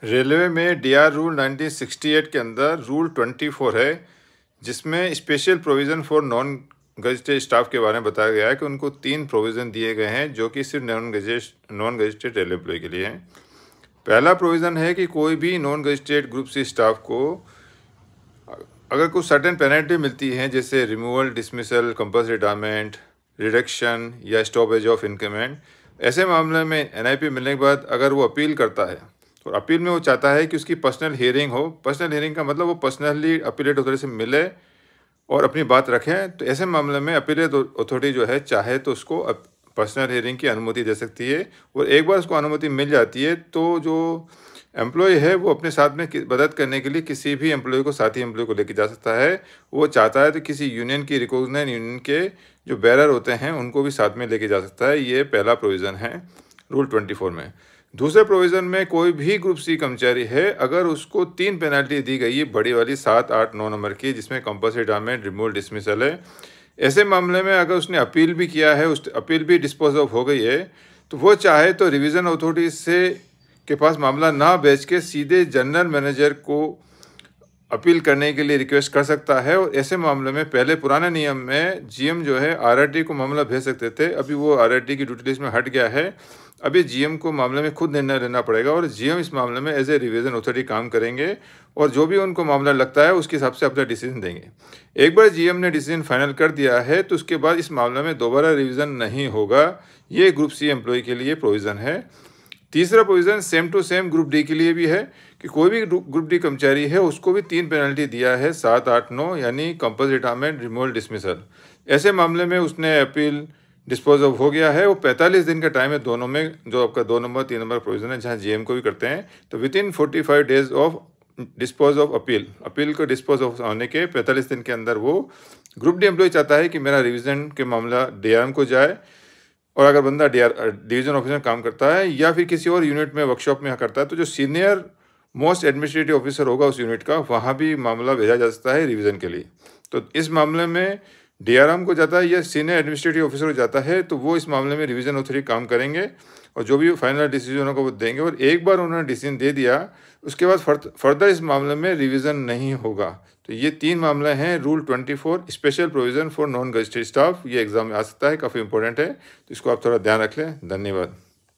Railway में D R rule 1968 के अंदर रूल 24 है, जिसमें special provision for non gazetted staff के बारे में बताया गया है कि उनको 3 प्रोविज़न दिए गए हैं जो कि सिर्फ नॉन गजेटेड रेलवे एम्प्लॉय के लिए हैं। पहला प्रोविज़न है कि कोई भी non gazetted group C staff को अगर कुछ सर्टेन पेनल्टी मिलती है, जैसे removal, dismissal, compulsory retirement, reduction या स्टॉपेज ऑफ इंक्रीमेंट, ऐसे मामले में एनआईपी मिलने के बाद अगर वो अपील करता है और अपील में वो चाहता है कि उसकी पर्सनल हियरिंग हो। पर्सनल हियरिंग का मतलब वो पर्सनली अपीलेट अथॉरिटी से मिले और अपनी बात रखें, तो ऐसे मामले में अपीलेट अथॉरिटी जो है चाहे तो उसको पर्सनल हियरिंग की अनुमति दे सकती है। और एक बार उसको अनुमति मिल जाती है तो जो एम्प्लॉय है वो अपने साथ में मदद करने के लिए किसी भी एम्प्लॉय को, साथी एम्प्लॉय को लेके जा सकता है। वो चाहता है तो किसी यूनियन की, रिकॉग्नाइज्ड यूनियन के जो बैरर होते हैं उनको भी साथ में लेके जा सकता है। ये पहला प्रोविज़न है रूल 24 में। दूसरे प्रोविज़न में कोई भी ग्रुप सी कर्मचारी है, अगर उसको 3 पेनल्टी दी गई है, बड़ी वाली 7, 8, 9 नंबर की, जिसमें कंपल्सरी रिटायरमेंट, रिमूवल, डिसमिसल है। ऐसे मामले में अगर उसने अपील भी किया है, उस अपील भी डिस्पोज ऑफ हो गई है, तो वो चाहे तो रिवीजन अथॉरिटी से के पास मामला ना भेज के सीधे जनरल मैनेजर को अपील करने के लिए रिक्वेस्ट कर सकता है। और ऐसे मामले में पहले पुराने नियम में जीएम जो है आरआरटी को मामला भेज सकते थे, अभी वो आरआरटी की ड्यूटी लिस्ट में हट गया है। अभी जीएम को मामले में खुद निर्णय लेना पड़ेगा और जीएम इस मामले में एज ए रिवीजन अथॉरिटी काम करेंगे और जो भी उनको मामला लगता है उसके हिसाब से अपना डिसीजन देंगे। एक बार जीएम ने डिसीजन फाइनल कर दिया है तो उसके बाद इस मामले में दोबारा रिवीजन नहीं होगा। ये ग्रुप सी एम्प्लॉय के लिए प्रोविज़न है। तीसरा provision same to same group D के लिए भी है कि कोई भी ग्रुप डी कर्मचारी है उसको भी 3 पेनल्टी दिया है, 7, 8, 9, यानी कंपल्सरी रिटायरमेंट, रिमूवल, डिसमिसल। ऐसे मामले में उसने अपील डिस्पोज ऑफ हो गया है। वो 45 दिन का टाइम है दोनों में, जो आपका 2 नंबर 3 नंबर प्रोविज़न है, जहाँ जीएम को भी करते हैं। तो with in 45 days of dispose of appeal को डिस्पोज ऑफ होने के 45 दिन के अंदर वो ग्रुप डी एम्प्लॉय चाहता है कि मेरा रिवीजन के मामला डीआरएम को जाए। और अगर बंदा डिवीजन ऑफिसर में काम करता है या फिर किसी और यूनिट में, वर्कशॉप में करता है, तो जो सीनियर मोस्ट एडमिनिस्ट्रेटिव ऑफिसर होगा उस यूनिट का, वहाँ भी मामला भेजा जा सकता है रिवीजन के लिए। तो इस मामले में डीआरएम को जाता है या सीनियर एडमिनिस्ट्रेटिव ऑफिसर को जाता है, तो वो इस मामले में रिवीजन अथॉरिटी काम करेंगे और जो भी फाइनल डिसीजन होगा वो देंगे। और एक बार उन्होंने डिसीजन दे दिया उसके बाद फर्दर इस मामले में रिवीजन नहीं होगा। तो ये 3 मामले हैं rule 24 special provision for non gazetted staff. ये एग्जाम में आ सकता है, काफ़ी इंपॉर्टेंट है, तो इसको आप थोड़ा ध्यान रख लें। धन्यवाद।